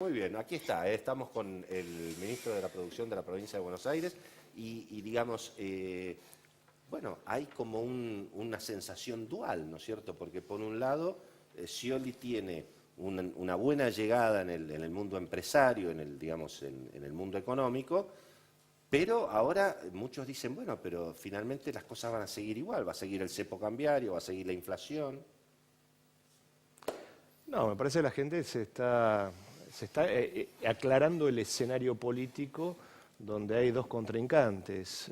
Muy bien, aquí está, estamos con el ministro de la Producción de la provincia de Buenos Aires y digamos, bueno, hay como una sensación dual, ¿no es cierto? Porque por un lado, Scioli tiene una buena llegada en el mundo empresario, digamos, en el mundo económico, pero ahora muchos dicen, bueno, pero finalmente las cosas van a seguir igual, va a seguir el cepo cambiario, va a seguir la inflación. No, me parece que la gente se está aclarando el escenario político donde hay dos contrincantes,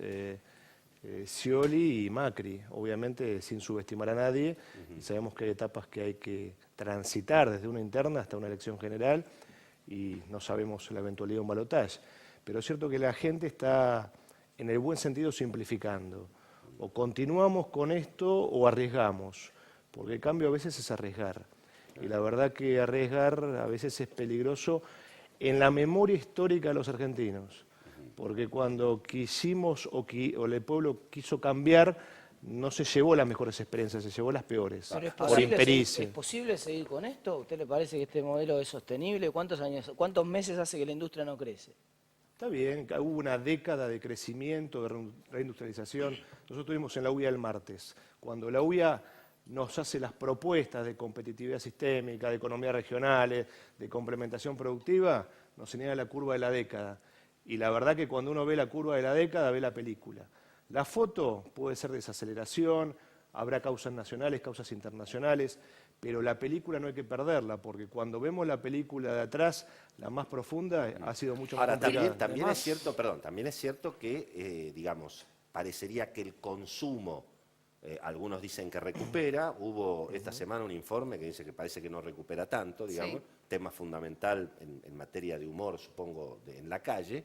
Scioli y Macri, obviamente sin subestimar a nadie, y sabemos que hay etapas que hay que transitar desde una interna hasta una elección general y no sabemos la eventualidad de un balotaje. Pero es cierto que la gente está, en el buen sentido, simplificando. O continuamos con esto o arriesgamos, porque el cambio a veces es arriesgar. Y la verdad que arriesgar a veces es peligroso en la memoria histórica de los argentinos, porque cuando quisimos o el pueblo quiso cambiar, no se llevó las mejores experiencias, se llevó las peores, Pero por impericia. ¿es posible seguir con esto? ¿A usted le parece que este modelo es sostenible? ¿Cuántos meses hace que la industria no crece? Está bien, hubo una década de crecimiento, de reindustrialización. Nosotros estuvimos en la UIA el martes. Cuando la UIA nos hace las propuestas de competitividad sistémica, de economías regionales, de complementación productiva, nos señala la curva de la década. Y la verdad que cuando uno ve la curva de la década, ve la película. La foto puede ser desaceleración, habrá causas nacionales, causas internacionales, pero la película no hay que perderla, porque cuando vemos la película de atrás, la más profunda, ha sido mucho más complicada. Ahora, también es cierto, perdón, también es cierto que, digamos, parecería que el consumo, algunos dicen que recupera, hubo esta semana un informe que dice que parece que no recupera tanto, digamos, tema fundamental en materia de humor, supongo, en la calle,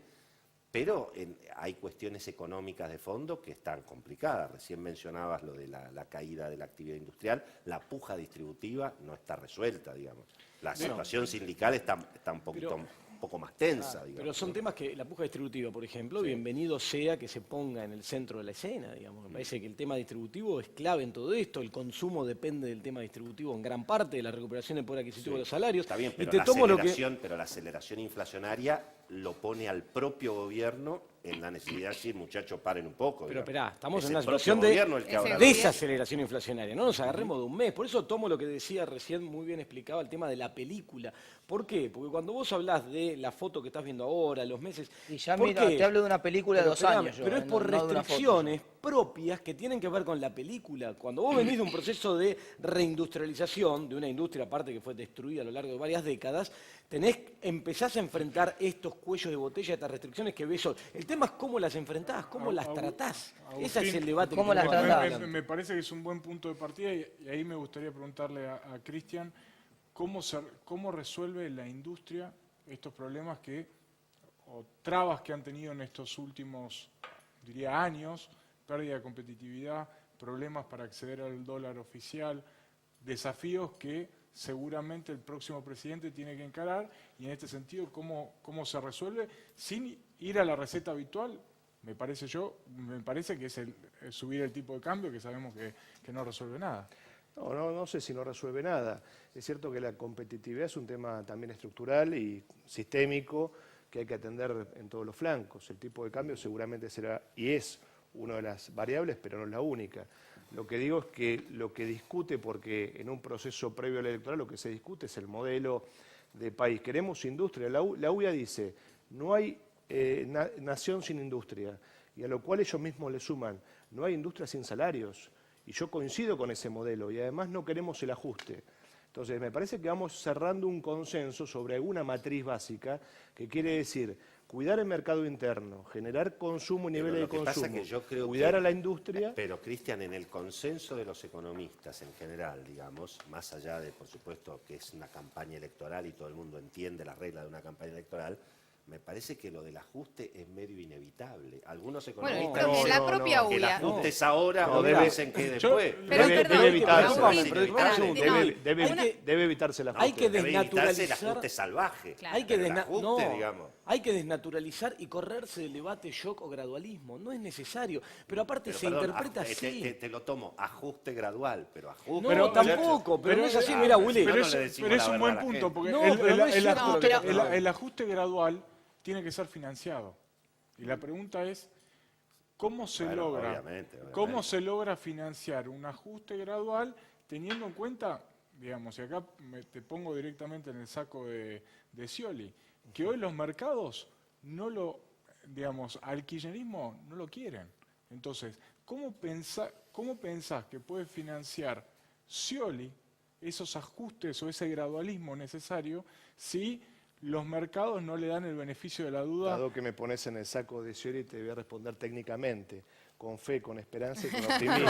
pero hay cuestiones económicas de fondo que están complicadas. Recién mencionabas lo de la caída de la actividad industrial, la puja distributiva no está resuelta, digamos. La situación sindical está un poco más tensa, digamos. Pero son temas que la puja distributiva, por ejemplo, bienvenido sea que se ponga en el centro de la escena, digamos. Me parece que el tema distributivo es clave en todo esto, el consumo depende del tema distributivo en gran parte, de la recuperación del poder adquisitivo de los salarios. Está bien, y pero la aceleración inflacionaria lo pone al propio gobierno en la necesidad de decir, muchachos, paren un poco. Pero esperá, estamos Es en una el propio situación de gobierno el que habla. desaceleración inflacionaria, no nos agarremos de un mes. Por eso tomo lo que decía recién, muy bien explicado, el tema de la película. ¿Por qué? Porque cuando vos hablás de la foto que estás viendo ahora, los meses... Y ya ¿por mira, qué? te hablo de una película de 2 años. Pero es por restricciones propias que tienen que ver con la película. Cuando vos venís de un proceso de reindustrialización, de una industria aparte que fue destruida a lo largo de varias décadas, empezás a enfrentar estos cuellos de botella, estas restricciones que ves hoy. El tema es cómo las enfrentás, cómo las tratás. Ese es el debate ¿Cómo que las tenemos tratás? Me parece que es un buen punto de partida y ahí me gustaría preguntarle a Cristian cómo resuelve la industria estos problemas o trabas que han tenido en estos últimos, diría, años, pérdida de competitividad, problemas para acceder al dólar oficial, desafíos que seguramente el próximo presidente tiene que encarar, y en este sentido, ¿cómo se resuelve sin ir a la receta habitual? Me parece que es subir el tipo de cambio, que sabemos que no resuelve nada. No sé si no resuelve nada. Es cierto que la competitividad es un tema también estructural y sistémico que hay que atender en todos los flancos. El tipo de cambio seguramente será y es una de las variables, pero no es la única. Lo que digo es que lo que discute, porque en un proceso previo al electoral lo que se discute es el modelo de país. Queremos industria. La UIA dice, no hay nación sin industria, y a lo cual ellos mismos le suman, no hay industria sin salarios. Y yo coincido con ese modelo, y además no queremos el ajuste. Entonces, me parece que vamos cerrando un consenso sobre alguna matriz básica, que quiere decir cuidar el mercado interno, generar consumo y niveles de consumo, cuidar a la industria. Pero, Cristian, en el consenso de los economistas en general, digamos, más allá de, por supuesto, que es una campaña electoral y todo el mundo entiende las reglas de una campaña electoral, me parece que lo del ajuste es medio inevitable. Algunos Bueno, economistas de dicen la propia que el UIA. ajuste es ahora, No, otros debe- dicen que Yo- después. Pero Debe perdón, evitarse. Raúl, Es inevitable. Debe evitarse la Hay que Debe evitarse el desnaturalizar. ajuste salvaje. Claro. Hay que, Pero el ajuste, digamos. hay que desnaturalizar y correrse del debate shock o gradualismo. No es necesario. Pero aparte Pero, se perdón, interpreta te- así. te lo tomo, ajuste gradual, pero ajuste. No, Pero- tampoco, pero no es así. pero- Mira, Willy. Pero no es, le decimos pero es la un verdad a buen la punto, gente. porque No, el, pero no es el cierto. ajuste, No, pero- el ajuste gradual tiene que ser financiado. Y la pregunta es, ¿cómo se Bueno, logra? obviamente. ¿Cómo se logra financiar un ajuste gradual teniendo en cuenta, digamos, y acá te pongo directamente en el saco de Scioli, que hoy los mercados no lo, digamos, al kirchnerismo no lo quieren? Entonces, ¿cómo pensás que puede financiar Scioli esos ajustes o ese gradualismo necesario si los mercados no le dan el beneficio de la duda? Dado que me pones en el saco de Scioli, te voy a responder técnicamente, con fe, con esperanza y con optimismo.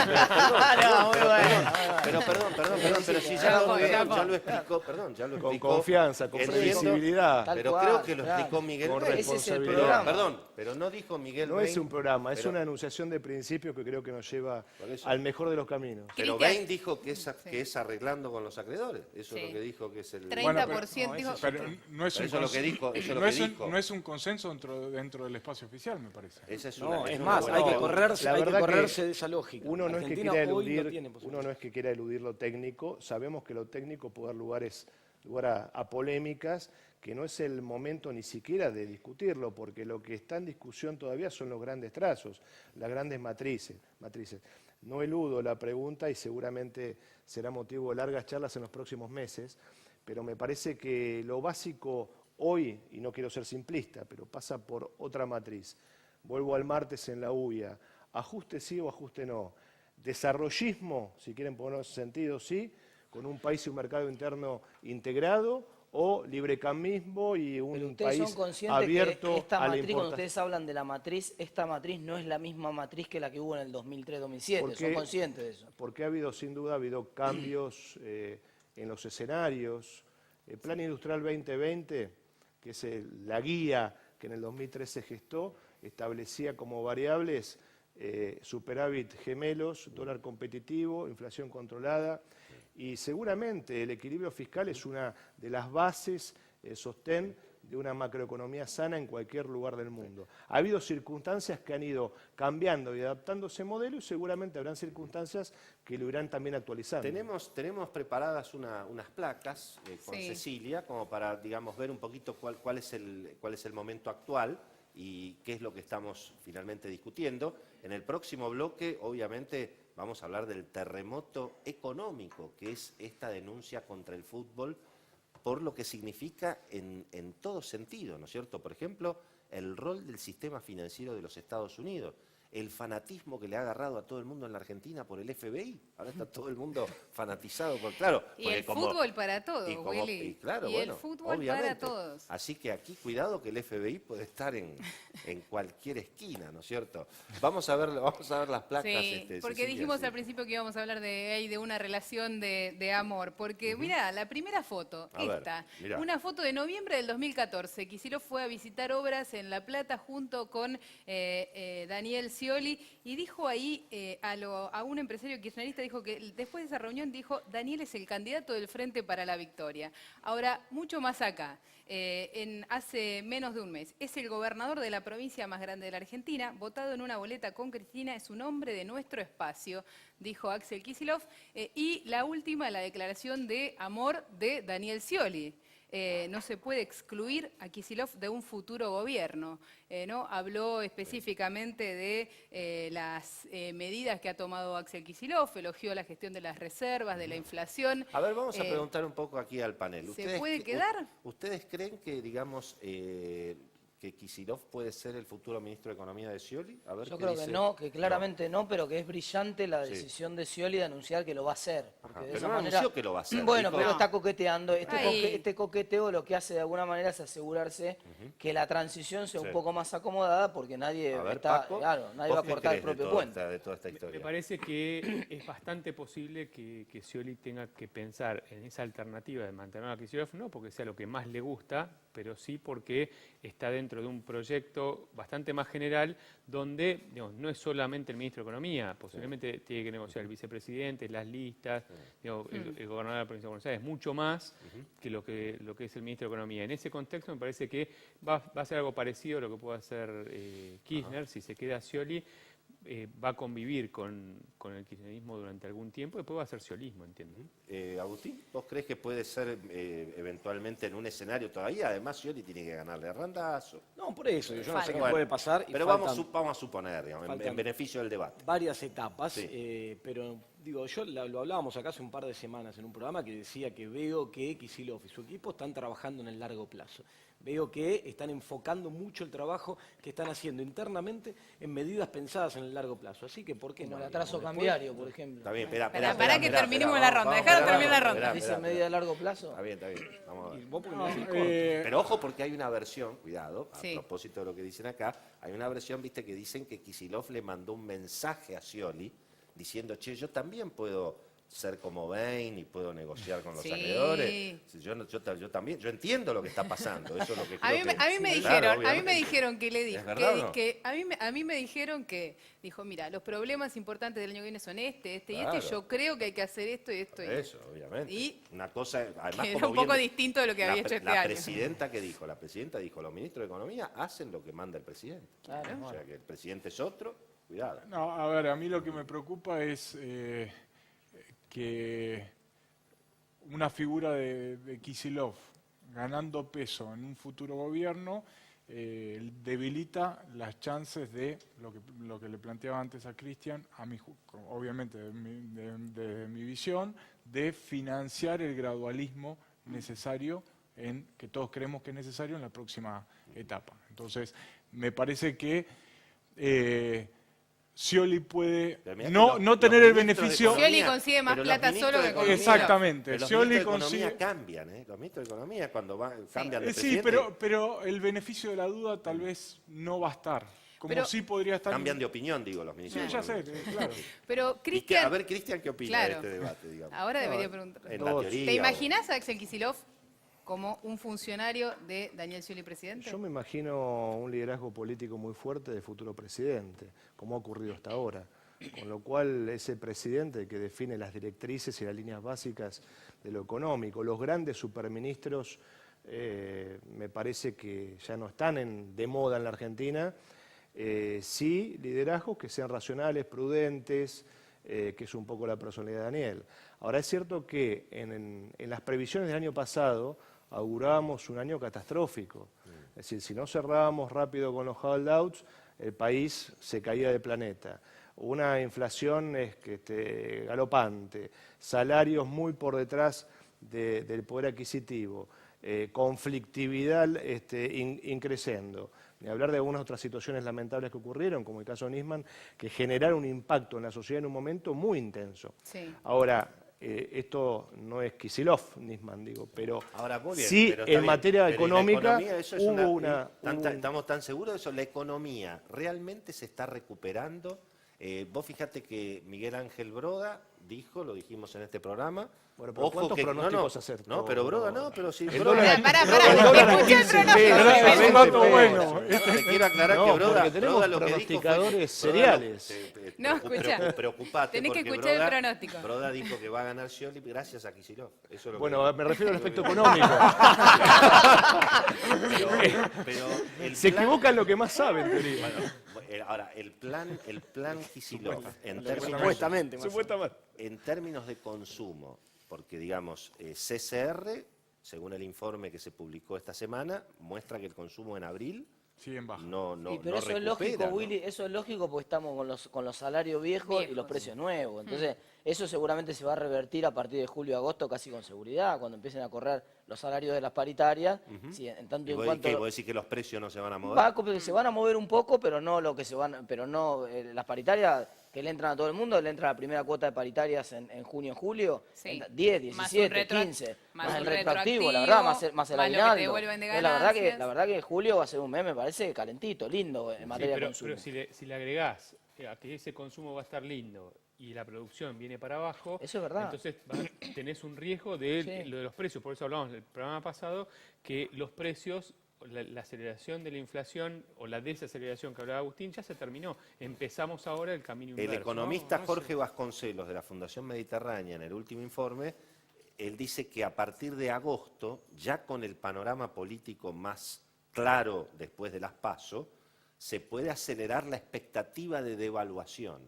Pero si ya lo explicó, perdón, ya lo Con explicó. confianza, con Entiendo, previsibilidad. Tal Pero cual, creo que lo claro. explicó Miguel Con Bey. Ese es el responsabilidad. programa. Perdón, pero no dijo Miguel No Bey. es un programa, es pero- una enunciación de principios que creo que nos lleva Por eso. al mejor de los caminos. Pero Cristian. Bain dijo que es arreglando con los acreedores. Eso es Sí. lo que dijo que es el... 30% dijo. Pero no es Pero un eso es lo que dijo, eso es lo no que es un- dijo. no es un consenso dentro del espacio oficial, me parece. Esa es No, una, es una más, buena hay que pregunta. correrse, La hay que verdad que correrse de esa lógica. Uno no es que Argentina quiera hoy no eludir, tiene posibilidad. uno no es que quiera eludir lo técnico, sabemos que lo técnico puede dar lugar a polémicas, que no es el momento ni siquiera de discutirlo, porque lo que está en discusión todavía son los grandes trazos, las grandes matrices. No eludo la pregunta y seguramente será motivo de largas charlas en los próximos meses, pero me parece que lo básico hoy, y no quiero ser simplista, pero pasa por otra matriz. Vuelvo al martes en la UIA, ajuste sí o ajuste no. Desarrollismo, si quieren poner sentido, sí, con un país y un mercado interno integrado, o librecambismo y Pero un ustedes país son conscientes abierto que esta a la matriz, cuando importación. ustedes hablan de la matriz, esta matriz no es la misma matriz que la que hubo en el 2003-2007. Porque- Son conscientes de eso. Porque ha habido, sin duda, cambios en los escenarios. El Plan Industrial 2020, que es la guía que en el 2003 se gestó, establecía como variables superávit gemelos, dólar competitivo, inflación controlada, y seguramente el equilibrio fiscal es una de las bases, sostén de una macroeconomía sana en cualquier lugar del mundo. Ha habido circunstancias que han ido cambiando y adaptando ese modelo y seguramente habrán circunstancias que lo irán también actualizando. Tenemos preparadas unas placas con Sí. Cecilia, como para, digamos, ver un poquito cuál es el momento actual y qué es lo que estamos finalmente discutiendo. En el próximo bloque, obviamente, vamos a hablar del terremoto económico, que es esta denuncia contra el fútbol, por lo que significa en todo sentido, ¿no es cierto? Por ejemplo, el rol del sistema financiero de los Estados Unidos, el fanatismo que le ha agarrado a todo el mundo en la Argentina por el FBI. Ahora está todo el mundo fanatizado por, claro. Y porque el fútbol para todos, y como- Willy. y claro, Y bueno, el fútbol obviamente. para todos. Así que aquí, cuidado que el FBI puede estar en cualquier esquina, ¿no es cierto? Vamos a ver las placas. Sí, porque Cecilia, dijimos sí. al principio que íbamos a hablar de una relación de amor. Porque, mirá, la primera foto, A ver, esta, mirá. una foto de noviembre del 2014. Kicillof fue a visitar obras en La Plata junto con Daniel Scioli y dijo ahí a un empresario kirchnerista, dijo que después de esa reunión dijo, Daniel es el candidato del Frente para la Victoria. Ahora, mucho más acá. Hace menos de un mes. Es el gobernador de la provincia más grande de la Argentina, votado en una boleta con Cristina, es un hombre de nuestro espacio, dijo Axel Kicillof. Y la última, la declaración de amor de Daniel Scioli. No se puede excluir a Kicillof de un futuro gobierno. ¿No? Habló específicamente de las medidas que ha tomado Axel Kicillof, elogió la gestión de las reservas, de la inflación. A ver, vamos a preguntar un poco aquí al panel. ¿Se puede quedar? ¿Ustedes creen que, digamos, que Kicillof puede ser el futuro ministro de Economía de Scioli? A ver Yo qué creo que dice. no, que claramente no, pero que es brillante la Sí. decisión de Scioli de anunciar que lo va a hacer. Porque Ajá, de pero esa no manera, anunció que lo va a hacer, Bueno, dijo- pero No. está coqueteando. Ahí. Este coqueteo lo que hace de alguna manera es asegurarse que la transición sea Sí. un poco más acomodada, porque nadie A ver, está, Paco, claro, nadie ¿vos va a qué cortar el crees de propio toda puente. de toda esta historia? Me parece que es bastante posible que Scioli tenga que pensar en esa alternativa de mantener a Kicillof, no porque sea lo que más le gusta, pero sí porque está dentro de un proyecto bastante más general donde, digamos, no es solamente el ministro de Economía, posiblemente tiene que negociar el vicepresidente, las listas, digamos, el gobernador de la provincia de Buenos Aires, mucho más que lo que es el ministro de Economía. En ese contexto me parece que va a ser algo parecido a lo que puede hacer Kirchner, si se queda Scioli. Va a convivir con el kirchnerismo durante algún tiempo, después va a ser sciolismo, entiendo. Agustín, ¿vos crees que puede ser eventualmente en un escenario todavía? Además, Scioli tiene que ganarle a Randazo. No, por eso, yo no sé qué Bueno, puede pasar. Y pero faltan vamos a suponer, digamos, en faltan beneficio del debate. varias etapas, Sí. pero digo, yo lo hablábamos acá hace un par de semanas en un programa que decía que veo que Kicillof y su equipo están trabajando en el largo plazo. Veo que están enfocando mucho el trabajo que están haciendo internamente en medidas pensadas en el largo plazo. Así que, ¿por qué Como no? el atraso Digamos, cambiario, por ejemplo. Está bien, espera, Pará que terminemos la ronda, dejalo terminar la ronda. Dice medida a largo plazo. Está bien, está bien. Vamos a ver. después- vos porque No, me decís corto. Pero ojo porque hay una versión, cuidado, a Sí. propósito de lo que dicen acá, hay una versión, viste, que dicen que Kicillof le mandó un mensaje a Scioli diciendo, che, yo también puedo ser como Bain y puedo negociar con los Sí. acreedores. Si yo también, yo entiendo lo que está pasando, eso es lo que A mí, creo a mí me que- dijeron, Claro, a mí me obviamente. dijeron que le dijo, ¿Es verdad o no? a mí me dijeron que dijo, mira, los problemas importantes del año que viene son este y Claro. yo creo que hay que hacer esto y esto y esto. Eso, obviamente. Y una cosa, además, que era como un poco bien- distinto de lo que había hecho este la año. presidenta, ¿qué dijo? La presidenta dijo, los ministros de Economía hacen lo que manda el presidente. Claro. O sea, que el presidente es otro, cuidado. No, a ver, a mí lo que me preocupa es que una figura de Kicillof ganando peso en un futuro gobierno debilita las chances de lo que le planteaba antes a Cristian, obviamente desde mi visión, de financiar el gradualismo necesario que todos creemos que es necesario en la próxima etapa. Entonces, me parece que Scioli puede Pero mirá que no tener el beneficio. Scioli consigue más pero los plata ministros solo de que con Economía- Kicillof. Exactamente. Pero los Scioli ministros de Economía consigue. cambian, ¿eh? Los ministros de Economía cuando cambian de Sí, presidente, pero el beneficio de la duda tal vez no va a estar. Como Pero- sí podría estar. cambian de opinión, digo, los Sí, ministros. ya de sé, Economía. claro. Pero A Cristian, ver, Cristian, ¿qué opina Claro. de este debate, digamos? ahora debería preguntar. En la teoría. ¿Te imaginas a Axel Kicillof como un funcionario de Daniel Scioli presidente? Yo me imagino un liderazgo político muy fuerte de futuro presidente, como ha ocurrido hasta ahora. Con lo cual, ese presidente que define las directrices y las líneas básicas de lo económico, los grandes superministros, me parece que ya no están de moda en la Argentina. Sí, liderazgos que sean racionales, prudentes, que es un poco la personalidad de Daniel. Ahora, es cierto que en las previsiones del año pasado augurábamos un año catastrófico. Es decir, si no cerrábamos rápido con los holdouts, el país se caía del planeta. Una inflación galopante, salarios muy por detrás del poder adquisitivo, conflictividad increciendo. Ni hablar de algunas otras situaciones lamentables que ocurrieron, como el caso de Nisman, que generaron un impacto en la sociedad en un momento muy intenso. Sí. Ahora, esto no es Kicillof, Nisman, digo, pero Ahora, muy bien, sí pero está en bien. materia Pero en la económica economía eso es hubo ¿Estamos tan seguros de eso? ¿La economía realmente se está recuperando? Vos fíjate que Miguel Ángel Broda dijo, lo dijimos en este programa. Bueno, pero ¿cuántos pronósticos acertó? No, pero Broda no, pero sí. El Broda- dólar- Pará, el dólar a escuché el 15 pronóstico. pesos, Es un dato 20 bueno. pesos. Te quiero aclarar No, que Broda, porque tenemos Broda lo que dijo fue pronosticadores Broda cereales. No, escuchá. Preocupate Tenés que porque escuchar el Broda- pronóstico. Broda dijo que va a ganar Scioli gracias a Kicillof. Eso es lo que Bueno, dijo. me refiero al aspecto económico. Pero el Se plan- equivocan lo que más saben, te digo. Ahora, el plan Kicillof, Supuestamente. más o menos. en términos de consumo, porque digamos, CCR, según el informe que se publicó esta semana, muestra que el consumo en abril Sí, en baja. no Sí, pero eso es lógico, recupera, ¿no? Willy, eso es lógico porque estamos con los salarios viejos y los precios nuevos. Entonces, eso seguramente se va a revertir a partir de julio, agosto, casi con seguridad, cuando empiecen a correr los salarios de las paritarias, sí, en tanto y ¿Y en vos, cuanto... qué, vos decís que los precios no se van a mover? Se van a mover un poco, pero no lo que se van, pero no las paritarias que le entran a todo el mundo, le entra la primera cuota de paritarias en junio, julio, Sí. 10, Más 17, un 15, más más un el retroactivo, la verdad, más el más lo que te aguinaldo. devuelven de La ganancias. verdad que julio va a ser un mes, me parece, calentito, lindo en Sí, materia de consumo. pero si le agregás a que ese consumo va a estar lindo y la producción viene para abajo, Eso es verdad. entonces tenés un riesgo de Sí. lo de los precios. Por eso hablamos en el programa pasado que los precios, la aceleración de la inflación o la desaceleración que hablaba Agustín ya se terminó. Empezamos ahora el camino inverso. El economista No, Jorge Vasconcelos de la Fundación Mediterránea, en el último informe, él dice que a partir de agosto, ya con el panorama político más claro después de las PASO, se puede acelerar la expectativa de devaluación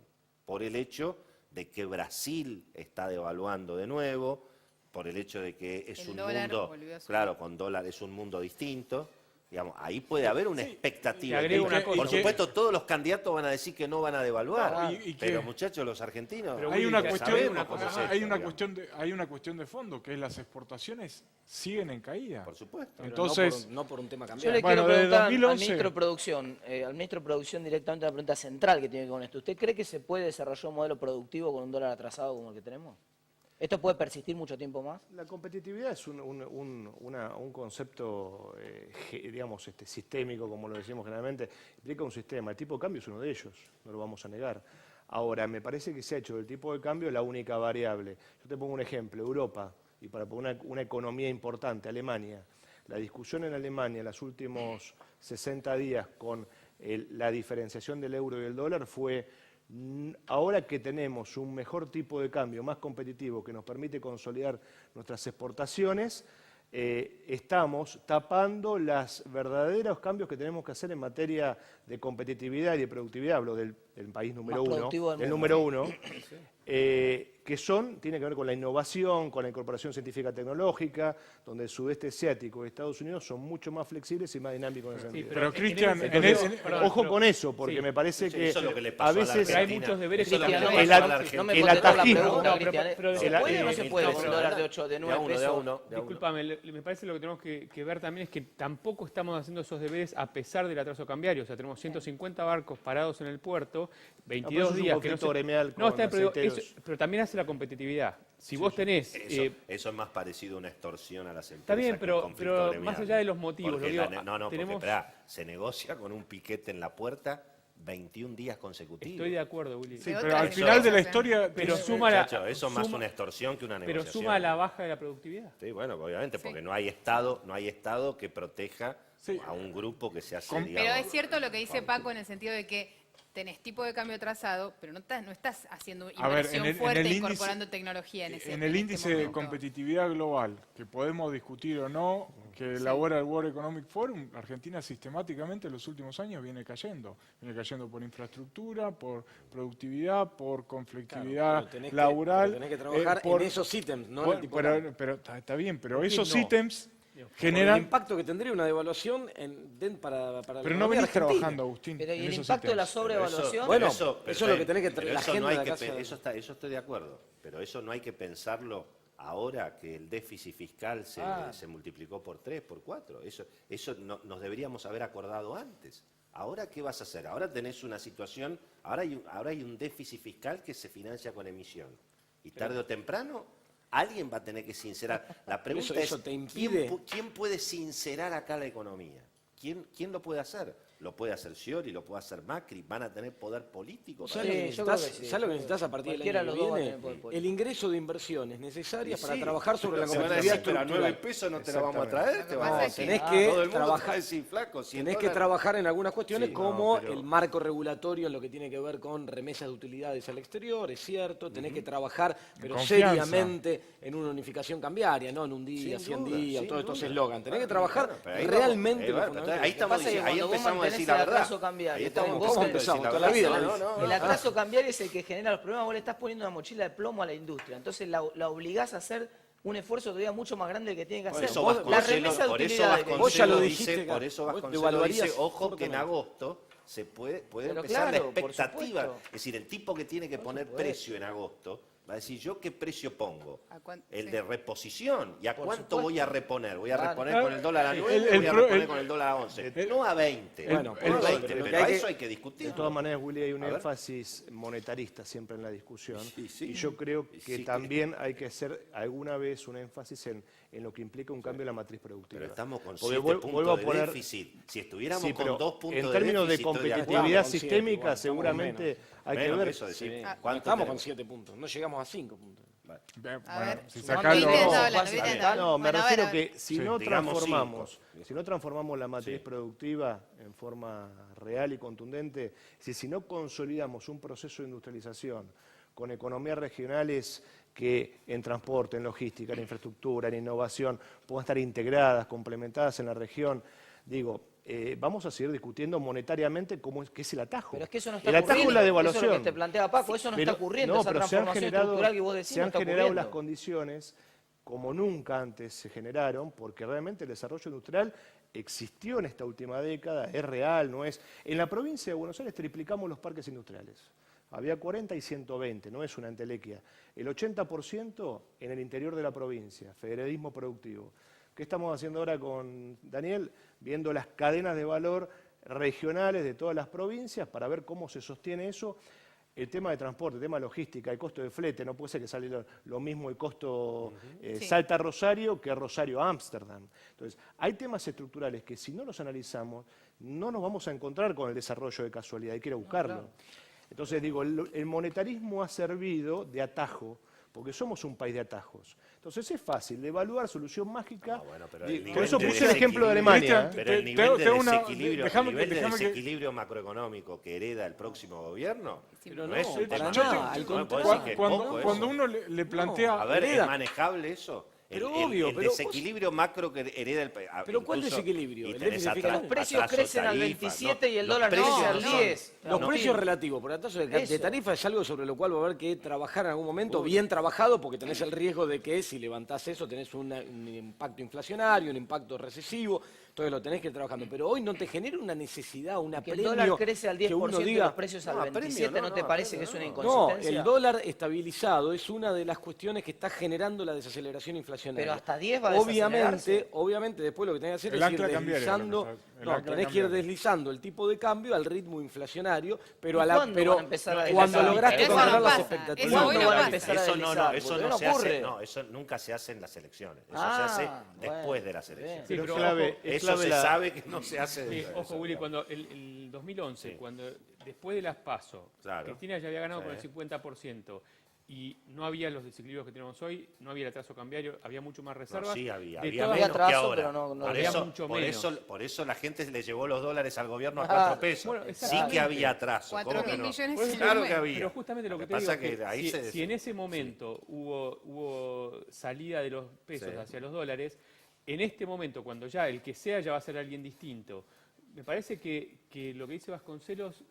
por el hecho de que Brasil está devaluando de nuevo, por el hecho de que es El un dólar mundo, volvió a subir. claro, con dólar es un mundo distinto. Digamos, ahí puede haber una expectativa. te agrego Que, una cosa. por supuesto, todos los candidatos van a decir que no van a devaluar, Claro, y pero que- muchachos, los argentinos Pero Hay Willy, una ya cuestión, sabemos cómo es esto, hay una digamos. cuestión de fondo, que es las exportaciones siguen en caída. Por supuesto. Pero Entonces, no por un tema Yo cambiario. le Bueno, quiero desde preguntar 2011. al ministro de Producción directamente una pregunta central que tiene que ver con esto. ¿Usted cree que se puede desarrollar un modelo productivo con un dólar atrasado como el que tenemos? ¿Esto puede persistir mucho tiempo más? La competitividad es un concepto, digamos, sistémico, como lo decimos generalmente, implica un sistema. El tipo de cambio es uno de ellos, no lo vamos a negar. Ahora, me parece que se ha hecho del tipo de cambio la única variable. Yo te pongo un ejemplo, Europa, y para poner una economía importante, Alemania. La discusión en Alemania en los últimos 60 días con la diferenciación del euro y el dólar fue: ahora que tenemos un mejor tipo de cambio, más competitivo, que nos permite consolidar nuestras exportaciones, estamos tapando los verdaderos cambios que tenemos que hacer en materia de competitividad y de productividad. Hablo del país número Más uno, productivo del el mundo. número uno, que tiene que ver con la innovación, con la incorporación científica tecnológica, donde el sudeste asiático y Estados Unidos son mucho más flexibles y más dinámicos en ese sentido. pero Cristian, Ojo con eso, porque me parece que Eso es lo que le a pasó a la veces Pero hay Argentina. muchos deberes Eso es lo que le Cristian, pasó a la no Argentina. me el contestó la atajismo, pregunta, no, Cristian. pero ¿Se puede o no se puede con un pero- dólar de 8, de 9 de a pesos? uno. Disculpame, me parece lo que tenemos que ver también es que tampoco estamos haciendo esos deberes a pesar del atraso cambiario. O sea, tenemos 150 barcos parados en el puerto, 22 eso es un días que no conflicto se... gremial No, con está, pero, aceiteros. pero también hace la competitividad. Si vos tenés... Eso es más parecido a una extorsión a las empresas. Está bien, que pero- un conflicto pero gremial. más allá de los motivos, Porque lo digo, porque tenemos- esperá, se negocia con un piquete en la puerta 21 días consecutivos. Estoy de acuerdo, Willy. sí, de pero otras al final de la empresas, historia... Pero tiene- suma la- Muchacho, eso es más suma- una extorsión que una Pero negociación. suma la baja de la productividad. Sí, bueno, obviamente, Sí. porque no hay Estado que proteja Sí. a un grupo que se hace, Con- digamos... Pero es cierto lo que dice Paco en el sentido de que tenés tipo de cambio atrasado, pero no estás haciendo A ver, inversión fuerte incorporando tecnología en ese En el índice este de momento. competitividad global, que podemos discutir o no, que elabora el World Economic Forum, Argentina sistemáticamente en los últimos años viene cayendo. Viene cayendo por infraestructura, por productividad, por conflictividad laboral. Tenés que trabajar por- en esos ítems, no en por- el tipo de cambio. pero está bien, pero ¿Por qué esos no? ítems Por el generan... impacto que tendría una devaluación para la Pero no economía venís argentina. trabajando, Agustín. Pero ¿y en el esos impacto de la ítems. sobrevaluación? Bueno, pero eso es lo que tenés que pero la eso agenda no hay de que la casa- eso estoy de acuerdo, pero eso no hay que pensarlo ahora que el déficit fiscal se multiplicó por 3, por 4. Eso nos deberíamos haber acordado antes. Ahora, ¿qué vas a hacer? Ahora tenés una situación, ahora hay un déficit fiscal que se financia con emisión. Y tarde o temprano alguien va a tener que sincerar. La pregunta eso es, te impide- ¿quién puede sincerar acá la economía? ¿Quién lo puede hacer? Lo puede hacer Scioli, lo puede hacer Macri, van a tener poder político. para ¿Sabes lo que Sí, yo creo necesitas? que sí. ¿Sabes lo que necesitas a partir del Cualquiera año de que los dos va a viene? tener poder político. El ingreso de inversiones necesarias para Sí, trabajar sobre la se van a competitividad decir, pero a 9 estructural. pesos no te la vamos a traer. Lo que Te pasa vamos a es que- decir, Tenés que todo el mundo te va a trabajar- decir, flaco, 100 Tenés que dólares. trabajar en algunas cuestiones Sí, como pero- el marco regulatorio en lo que tiene que ver con remesas de utilidades al exterior, es cierto. Tenés que trabajar, pero Confianza. seriamente, en una unificación cambiaria, no en un día, Sin 100 duda, días, sin todos estos duda. eslogans. Tenés que Claro, trabajar claro, pero ahí vamos, realmente ahí los va, fundamentos. ahí estamos, Lo que pasa es que ahí cuando vos empezamos a decir mantenés la el verdad. atraso cambiario, Ahí estamos vos empezando a empezamos decir la toda la verdad. vida, No, El atraso cambiario es el que genera los problemas. Vos le estás poniendo una mochila de plomo a la industria. Entonces la obligás a hacer un esfuerzo todavía mucho más grande del que tiene que Por hacer. eso La Vasconcelos, remesa de por eso utilidades. Vasconcelos Vos ya lo dice, dijiste, por eso vos Vasconcelos devaluarías dice, ojo que en fuertemente. agosto se puede Pero empezar claro, la por expectativa. supuesto. Es decir, el tipo que tiene que poner supuesto. precio en agosto Va a decir, ¿yo qué precio pongo? ¿A cuán- El sí. de reposición. ¿Y a Por cuánto supuesto. voy a reponer? ¿Voy a Claro. reponer con el dólar a 9 El- o voy a el pro- reponer el- con el dólar a 11? No a 20. Bueno, no a por eso, 20, pero pero hay a que- eso hay que discutir. De todas maneras, Willy, hay un A ver. énfasis monetarista siempre en la discusión. Sí. Y yo creo que Sí. también hay que hacer alguna vez un énfasis en lo que implica un cambio en la matriz productiva. Pero estamos con Porque 7 vuelvo puntos a de poner- déficit. Si estuviéramos Sí, con pero 2 puntos en de términos de déficit, estoy acuerdo. competitividad con siete, sistémica, igual, estamos seguramente menos. hay Bueno, que ver. eso decir, Sí. ¿cuánto No estamos con tenemos? 7 puntos, no llegamos a 5 puntos. Bien, A bueno, ver, si son sacás los- 20 No, dólares, fácil. 20 No, No, me Bueno, a ver, refiero a ver. que si Sí, no digamos transformamos la matriz productiva en forma real y contundente, si no consolidamos un proceso de industrialización con economías regionales que en transporte, en logística, en infraestructura, en innovación, puedan estar integradas, complementadas en la región, vamos a seguir discutiendo monetariamente qué es el atajo. Pero es que eso no está el atajo ocurriendo. es la Eso devaluación. es lo que te planteaba Paco, eso no está ocurriendo, esa pero transformación estructural que vos decís se no han está generado ocurriendo. las condiciones como nunca antes se generaron, porque realmente el desarrollo industrial existió en esta última década, es real, no es... En la provincia de Buenos Aires triplicamos los parques industriales. Había 40 y 120, no es una entelequia. El 80% en el interior de la provincia, federalismo productivo. ¿Qué estamos haciendo ahora con Daniel? Viendo las cadenas de valor regionales de todas las provincias para ver cómo se sostiene eso. El tema de transporte, el tema de logística, el costo de flete, no puede ser que salga lo mismo el costo Sí. Salta-Rosario que Rosario-Ámsterdam. Entonces, hay temas estructurales que si no los analizamos, no nos vamos a encontrar con el desarrollo de casualidad, hay que ir a buscarlo. Entonces, el monetarismo ha servido de atajo, porque somos un país de atajos. Entonces es fácil de evaluar, solución mágica. No, bueno, pero Di- el por nivel eso de puse el ejemplo de Alemania. Cristian, Pero el Te- nivel te- de te hago una- desequilibrio, déjame- el nivel de déjame que- desequilibrio macroeconómico que hereda el próximo gobierno Pero no no, es un para tema nada, menor. al No, puedo contrario. decir que es Cuando, poco cuando eso. uno le plantea... A ver, hereda. ¿es manejable eso? Pero el obvio, el pero vos- desequilibrio macro que hereda el país. Pero ¿cuál desequilibrio? El déficit fiscal. Los precios crecen al 27 y el dólar no crece al son- 10. Los No, precios no. relativos, por la tasa de Eso. tarifa es algo sobre lo cual va a haber que trabajar en algún momento, bien trabajado, porque tenés el riesgo de que si levantás eso tenés un impacto inflacionario, un impacto recesivo, entonces lo tenés que ir trabajando. Pero hoy no te genera una necesidad, una Que el premio dólar crece al 10% que uno y diga, los precios al No, premio, 27, ¿no, no, te no, parece premio, que es una no. no, inconsistencia? el dólar estabilizado es una de las cuestiones que está generando la desaceleración inflacionaria. Pero hasta 10 va a desacelerarse. Obviamente después lo que tenés que hacer El es ir ancla cambiaria, deslizando, lo que está- el no, ancla tenés que ir cambiaria. deslizando el tipo de cambio al ritmo inflacionario, pero ¿Y a la cuándo pero van a empezar a cuando deslizar? lograste Pero eso controlar no las pasa, expectativas. eso hoy ¿Cuándo no van a pasa. empezar a Eso no, deslizar? eso Porque no se ocurre. hace, no, eso nunca se hace en las elecciones. Eso Ah, se hace bueno. después de las elecciones. Sí, Pero pero clave- ojo, es Eso clave se la- sabe que no se hace. Sí, eso, ojo, Willy, digamos. cuando el 2011, Sí. cuando después de las PASO, Claro. Cristina ya había ganado Sí. con el 50% y no había los desequilibrios que tenemos hoy, no había el atraso cambiario, había mucho más No, reservas. sí, había de había todas- menos atraso, que ahora. pero no por, había eso, mucho por, menos. eso, por eso la gente le llevó los dólares al gobierno a Ah, 4 pesos. bueno, sí exactamente. que había atraso. 4.000 ¿cómo que no? millones Pues en claro un que mes. había. Pero justamente lo que te pasa digo es que ahí si en ese momento hubo salida de los pesos Sí. hacia los dólares, en este momento, cuando ya el que sea ya va a ser alguien distinto, me parece que lo que dice Vasconcelos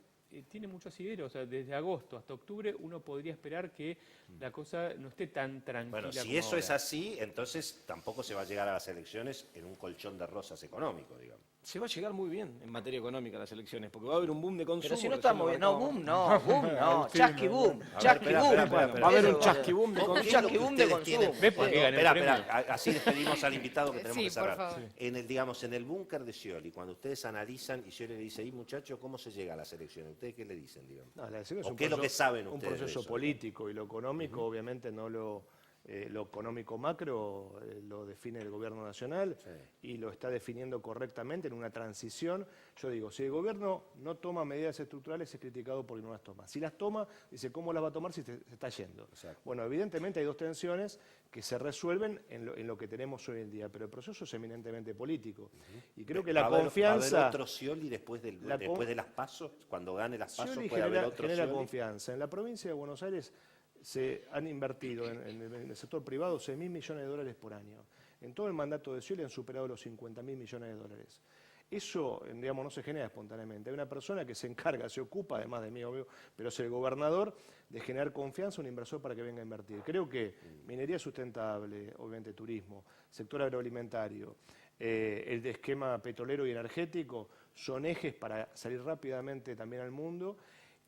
tiene mucho asidero. O sea, desde agosto hasta octubre uno podría esperar que la cosa no esté tan tranquila. Bueno, si como eso es ahora. así, entonces tampoco se va a llegar a las elecciones en un colchón de rosas económico, digamos. Se va a llegar muy bien en materia económica a las elecciones, porque va a haber un boom de consumo. Pero si no recién estamos lo bien, no, marcábamos. boom, no, Sí, chasqui no, boom, no. chasqui Espera, boom. espera, espera, Va a haber un Eso, chasqui boom de ¿Qué un es lo consumo. que chasquibum de ustedes tienen? consumo. ¿Ves por qué Bueno, gané el espera, premio? así despedimos al invitado que tenemos Sí, que cerrar. por favor. En el, digamos, en el búnker de Scioli, cuando ustedes analizan y Scioli le dice, muchachos, ¿cómo se llega a las elecciones? ¿Ustedes qué le dicen, digamos? No, la elección es ¿O un qué es lo que proceso- saben un ustedes de proceso eso? político y lo económico, obviamente no lo económico macro lo define el gobierno nacional y lo está definiendo correctamente en una transición. Yo digo, si el gobierno no toma medidas estructurales es criticado porque no las toma. Si las toma, dice, ¿cómo las va a tomar si se está yendo? Exacto. Bueno, evidentemente hay dos tensiones que se resuelven en lo que tenemos hoy en día, pero el proceso es eminentemente político. Y creo que la ¿Va a haber confianza... otro Scioli después, La con- después de las pasos? Cuando gane las pasos Scioli puede haber genera, otro genera Scioli. confianza. En la provincia de Buenos Aires se han invertido en el sector privado 6.000 millones de dólares por año. En todo el mandato de Scioli han superado los 50.000 millones de dólares. Eso, digamos, no se genera espontáneamente. Hay una persona que se encarga, se ocupa, además de mí, obvio, pero es el gobernador, de generar confianza a un inversor para que venga a invertir. Creo que minería sustentable, obviamente turismo, sector agroalimentario, el de esquema petrolero y energético son ejes para salir rápidamente también al mundo.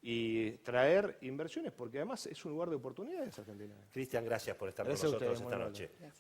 y traer inversiones, porque además es un lugar de oportunidades Argentina. Cristian, gracias por estar Gracias a con nosotros ustedes, esta muy amable. noche.